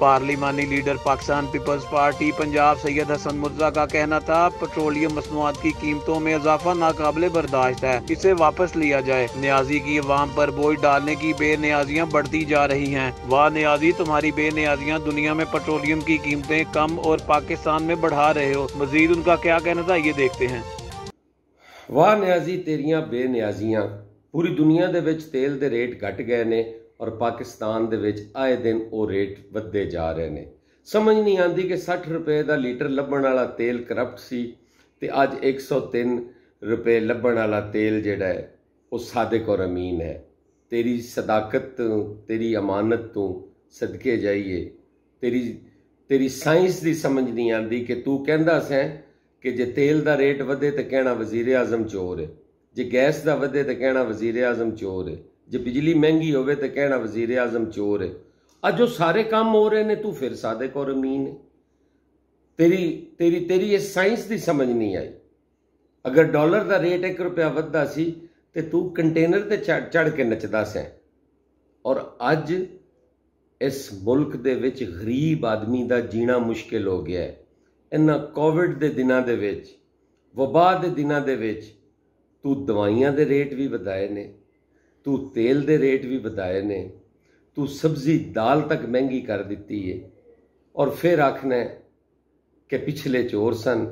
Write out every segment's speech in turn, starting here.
पार्लिमानी leader Pakistan Peoples Party Punjab Syed Hasan Murtaza का कहना था, पेट्रोलियम मसनूआत की कीमतों में इजाफा नाकाबिले बर्दाश्त है, इसे वापस लिया जाए। न्याजी की अवाम पर बोझ डालने की बेनियाजियां बढ़ती जा रही हैं। वाह न्याजी, तुम्हारी बेनियाजियां दुनिया में पेट्रोलियम की कीमतें कम और पाकिस्तान में बढ़ा रहे हो। मजीद उनका क्या कहना था, ये देखते हैं। वाह न्याजी, तेरियां बेनियाजियां। पूरी दुनिया दे विच तेल दे रेट घट गए ने और पाकिस्तान दे विच आए दिन वो रेट वधदे जा रहे ने। समझ नहीं आती कि 60 रुपए का लीटर लभण वाला तेल करप्ट सी ते अज 103 रुपए लभण वाला तेल जिहड़ा है वो सादिक और अमीन है। तेरी सदाकत तो, तेरी अमानत तो सदके जाइए। तेरी साइंस की समझ नहीं आती कि तू कहंदा सैं कि जे तेल का रेट वधे तो कहना वजीर आजम चोर है, जे गैस का वधे तो कहना वजीर आजम चोर है, जे बिजली महंगी होवे तो कहना वजीर आजम चोर है। अज जो सारे काम हो रहे ने तू फिर सादिक और अमीन है। तेरी तेरी तेरी ये साइंस की समझ नहीं आई। अगर डॉलर का रेट 1 रुपया वधदा सी ते तू कंटेनर ते चढ़ के नचदा सैं। और अज इस मुल्क दे विच गरीब आदमी का जीना मुश्किल हो गया है। इन्हां कोविड के दिनों दे विच, वबा के दिनों दे विच तू दवाइयां दे रेट भी वधाए ने, तू तेल दे रेट भी वधाए ने, तू सब्जी दाल तक महंगी कर दी है और फिर आखना है कि पिछले चोर सन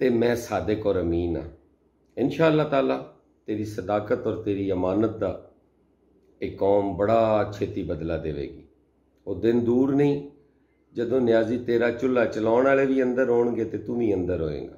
ते मैं सादिक और अमीन हाँ। इंशाअल्लाह ताला तेरी सदाकत और तेरी अमानत का एक कौम बड़ा छेती बदला देवेगी। वो दिन दूर नहीं जदों न्याजी तेरा चूल्हा चलाउण वाले भी अंदर होणगे ते तू भी अंदर होएगा।